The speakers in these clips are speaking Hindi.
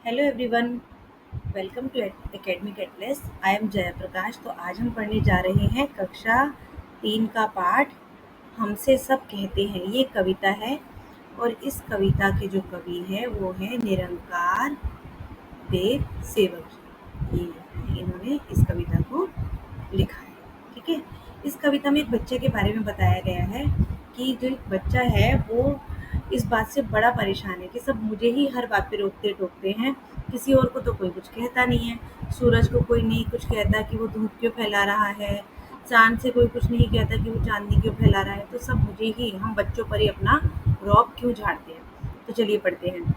Hello everyone, welcome to Academic Atlas. I am Jaya Prakash. तो आज हम पढ़ने जा रहे हैं कक्षा 3 का पाठ हमसे सब कहते हैं। ये कविता है और इस कविता के जो कवि है वो है निरंकार देव सेवक जी। ये इन्होंने इस कविता को लिखा है। ठीक है। इस कविता में एक बच्चे के बारे में बताया गया है कि जो एक बच्चा है वो इस बात से बड़ा परेशान है कि सब मुझे ही हर बात पे रोकते टोकते हैं, किसी और को तो कोई कुछ कहता नहीं है। सूरज को कोई नहीं कुछ कहता कि वो धूप क्यों फैला रहा है, चांद से कोई कुछ नहीं कहता कि वो चांदनी क्यों फैला रहा है। तो सब मुझे ही, हम बच्चों पर ही अपना रौब क्यों झाड़ते हैं। तो चलिए पढ़ते हैं।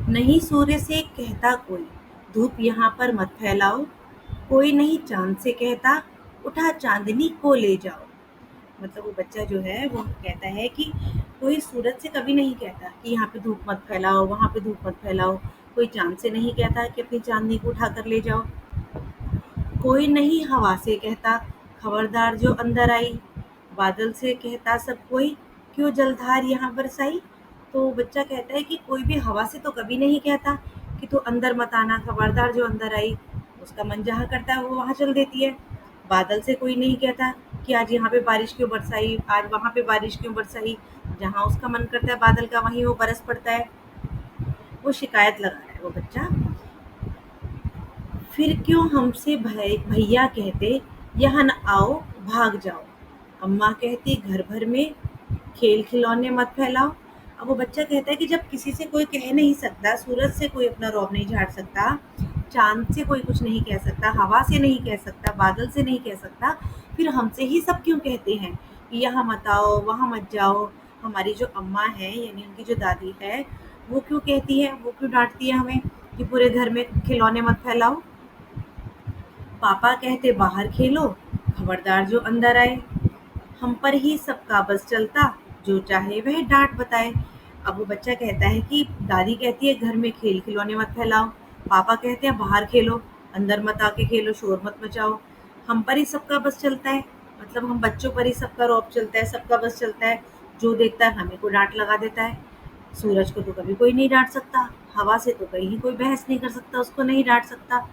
नहीं सूर्य से कहता कोई, धूप यहाँ पर मत फैलाओ। कोई नहीं चांद से कहता, उठा चांदनी को ले जाओ। मतलब वो बच्चा जो है वो कहता है कि कोई सूरज से कभी नहीं कहता कि यहाँ पे धूप मत फैलाओ, वहाँ पे धूप मत फैलाओ। कोई चांद से नहीं कहता कि अपनी चांदनी को उठा कर ले जाओ। कोई नहीं हवा से कहता, खबरदार जो अंदर आई। बादल से कहता सब कोई, क्यों जलधार यहाँ बरसाई। तो बच्चा कहता है कि कोई भी हवा से तो कभी नहीं कहता कि तू अंदर मत आना, खबरदार जो अंदर आई। उसका मन जहाँ करता है वो वहाँ चल देती है। बादल से कोई नहीं कहता कि आज यहाँ पे बारिश क्यों बरसाई, आज वहाँ पे बारिश क्यों बरसाई। जहाँ उसका मन करता है बादल का, वहीं वो बरस पड़ता है। वो शिकायत लगा रहा है वो बच्चा। फिर क्यों हमसे भैया कहते, यहाँ न आओ भाग जाओ। अम्मा कहती घर भर में खेल खिलौने मत फैलाओ। अब वो बच्चा कहता है कि जब किसी से कोई कह नहीं सकता, सूरज से कोई अपना रौब नहीं झाड़ सकता, चांद से कोई कुछ नहीं कह सकता, हवा से नहीं कह सकता, बादल से नहीं कह सकता, फिर हमसे ही सब क्यों कहते हैं कि यहाँ मत आओ वहाँ मत जाओ। हमारी जो अम्मा है यानी उनकी जो दादी है वो क्यों कहती है, वो क्यों डांटती है हमें कि पूरे घर में खिलौने मत फैलाओ। पापा कहते बाहर खेलो, खबरदार जो अंदर आए। हम पर ही सबका बस चलता, जो चाहे वह डांट बताए। अब वो बच्चा कहता है कि दादी कहती है घर में खेल खिलौने मत फैलाओ, पापा कहते हैं बाहर खेलो, अंदर मत आके खेलो, शोर मत मचाओ। हम पर ही सबका बस चलता है, मतलब हम बच्चों पर ही सबका रौब चलता है, सबका बस चलता है। जो देखता है हमें को डांट लगा देता है। सूरज को तो कभी कोई नहीं डांट सकता, हवा से तो कहीं कोई बहस नहीं कर सकता, उसको नहीं डांट सकता।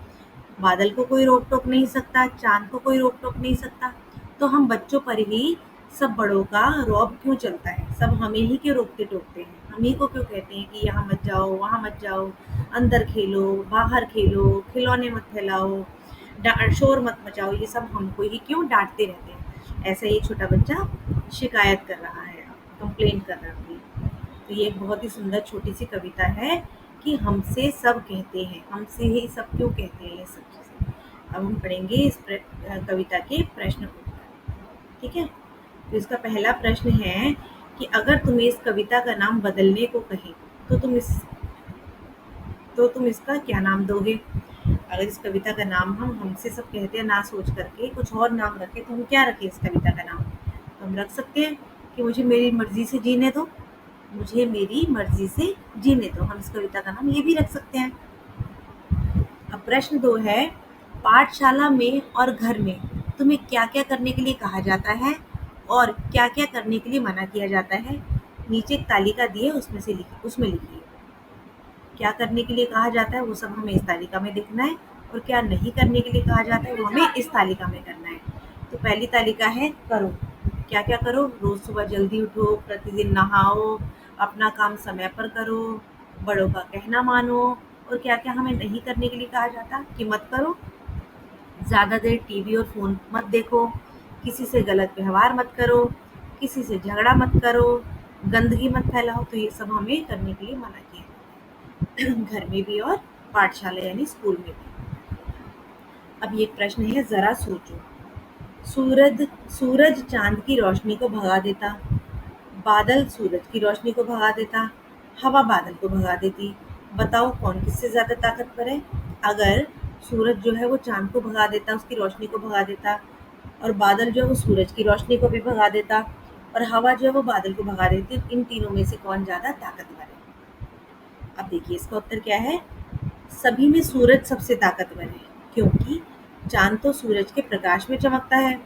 बादल को कोई रोक टोक नहीं सकता, चांद को कोई रोक टोक नहीं सकता। तो हम बच्चों पर ही सब बड़ों का रौब क्यों चलता है, सब हमें ही क्यों रोकते टोकते हैं, हम ही को क्यों कहते हैं कि यहाँ मत जाओ वहाँ मत जाओ, अंदर खेलो बाहर खेलो, खिलौने मत फैलाओ, शोर मत मचाओ। ये सब हमको ही क्यों डांटते रहते हैं। ऐसा ही छोटा बच्चा शिकायत कर रहा है, कंप्लेन कर रहा है। तो ये एक बहुत ही सुंदर छोटी सी कविता है कि हमसे सब कहते हैं, हमसे ही सब क्यों कहते हैं ये सब चीज़ें। अब हम पढ़ेंगे इस कविता के प्रश्न उत्तर। ठीक है। तो इसका पहला प्रश्न है कि अगर तुम्हें इस कविता का नाम बदलने को कहे तो तुम इसका क्या नाम दोगे। अगर इस कविता का नाम हम हमसे सब कहते हैं ना सोच करके कुछ और नाम रखें तो हम क्या रखें इस कविता का नाम। तो हम रख सकते हैं कि मुझे मेरी मर्जी से जीने दो, मुझे मेरी मर्जी से जीने दो। हम इस कविता का नाम ये भी रख सकते हैं। अब प्रश्न 2 है, पाठशाला में और घर में तुम्हें क्या क्या करने के लिए कहा जाता है और क्या क्या करने के लिए मना किया जाता है। नीचे एक तालिका दी है, उसमें लिखिए क्या करने के लिए कहा जाता है वो सब हमें इस तालिका में देखना है, और क्या नहीं करने के लिए कहा जाता है वो हमें इस तालिका में करना है। तो पहली तालिका है करो, क्या क्या करो। रोज सुबह जल्दी उठो, प्रतिदिन नहाओ, अपना काम समय पर करो, बड़ों का कहना मानो। और क्या क्या हमें नहीं करने के लिए कहा जाता कि मत करो, ज़्यादा देर टीवी और फोन मत देखो, किसी से गलत व्यवहार मत करो, किसी से झगड़ा मत करो, गंदगी मत फैलाओ। तो ये सब हमें करने के लिए मना किया घर में भी और पाठशाला यानी स्कूल में भी। अब ये प्रश्न है, जरा सोचो। सूरज सूरज चांद की रोशनी को भगा देता, बादल सूरज की रोशनी को भगा देता, हवा बादल को भगा देती। बताओ कौन किससे ज्यादा ताकतवर है। अगर सूरज जो है वो चांद को भगा देता, उसकी रोशनी को भगा देता, और बादल जो है वो सूरज की रोशनी को भी भगा देता, और हवा जो है वो बादल को भगा देती, इन तीनों में से कौन ज्यादा ताकतवर है। अब देखिए इसका उत्तर क्या है। सभी में सूरज सबसे ताकतवर है, क्योंकि चांद तो सूरज के प्रकाश में चमकता है।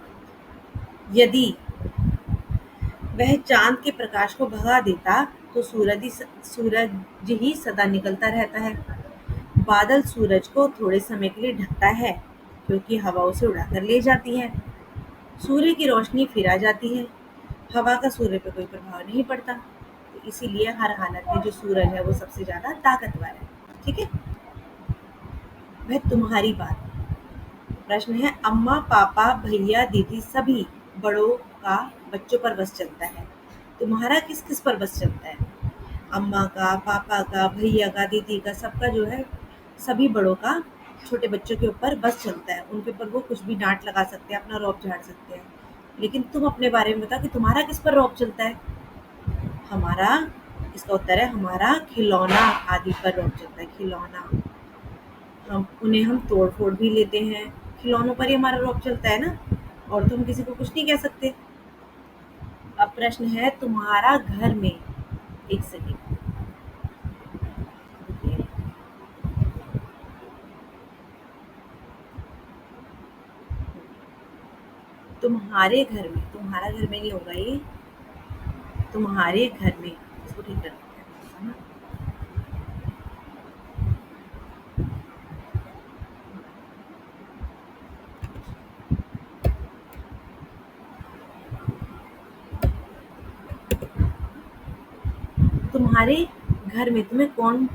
यदि वह चांद के प्रकाश को भगा देता तो सूरज ही सदा निकलता रहता है। बादल सूरज को थोड़े समय के लिए ढकता है क्योंकि हवा उसे उड़ाकर ले जाती है। सूर्य की रोशनी फिर आ जाती है। हवा का सूर्य पे कोई प्रभाव नहीं पड़ता, तो इसीलिए हर हालत में जो सूरज है वो सबसे ज्यादा ताकतवर है। ठीक है। वह तुम्हारी बात। प्रश्न है, अम्मा पापा भैया दीदी सभी बड़ों का बच्चों पर बस चलता है, तुम्हारा किस किस पर बस चलता है? अम्मा का, पापा का, भैया का, दीदी का, सबका जो है, सभी बड़ों का छोटे बच्चों के ऊपर बस चलता है। उनके ऊपर वो कुछ भी डांट लगा सकते हैं, अपना रौब झाड़ सकते हैं। लेकिन तुम अपने बारे में बताओ कि तुम्हारा किस पर रौब चलता है? हमारा, इसका उत्तर है हमारा खिलौना आदि पर रौब चलता है। खिलौना, हम तोड़ फोड़ भी लेते हैं, खिलौनों पर ही हमारा रौब चलता है ना। और तुम किसी को कुछ नहीं कह सकते। अब प्रश्न है, तुम्हारा घर में, एक सेकेंड, तुम्हारे घर में, तुम्हारा घर में नहीं होगा ये, तुम्हारे घर में, इसको ठीक करना है ना? तुम्हारे घर में तुम्हें कौन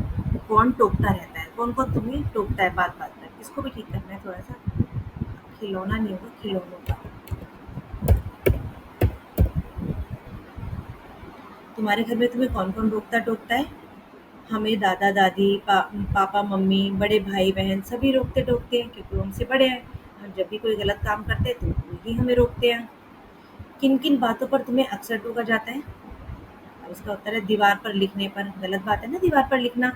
कौन टोकता रहता है? कौन कौन तुम्हें टोकता है बात बात पर? इसको भी ठीक करना है थोड़ा सा। खिलौना नहीं होगा, खिलौनों का। तुम्हारे घर में तुम्हें कौन कौन रोकता टोकता है? हमें दादा दादी, पापा मम्मी, बड़े भाई बहन सभी रोकते टोकते हैं क्योंकि वो हमसे बड़े हैं। हम जब भी कोई गलत काम करते हैं तो वही हमें रोकते हैं। किन किन बातों पर तुम्हें अक्सर टोका जाता है? अब इसका उत्तर है दीवार पर लिखने पर। गलत बात है ना दीवार पर लिखना।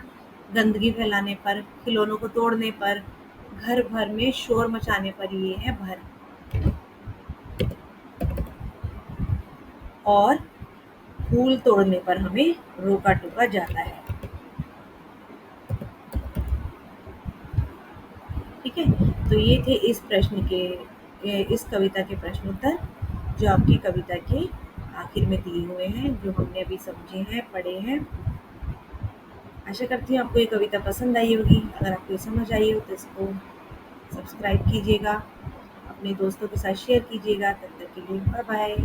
गंदगी फैलाने पर, खिलौनों को तोड़ने पर, घर भर में शोर मचाने पर, ये है भर। और फूल तोड़ने पर हमें रोका टोका जाता है। ठीक है। तो ये थे इस प्रश्न के, इस कविता के प्रश्न उत्तर जो आपकी कविता के आखिर में दिए हुए हैं, जो हमने अभी समझे हैं, पढ़े हैं। आशा करती हूँ आपको ये कविता पसंद आई होगी। अगर आपको ये समझ आई हो तो इसको सब्सक्राइब कीजिएगा, अपने दोस्तों के साथ शेयर कीजिएगा। तब तक के लिए बाय बाय।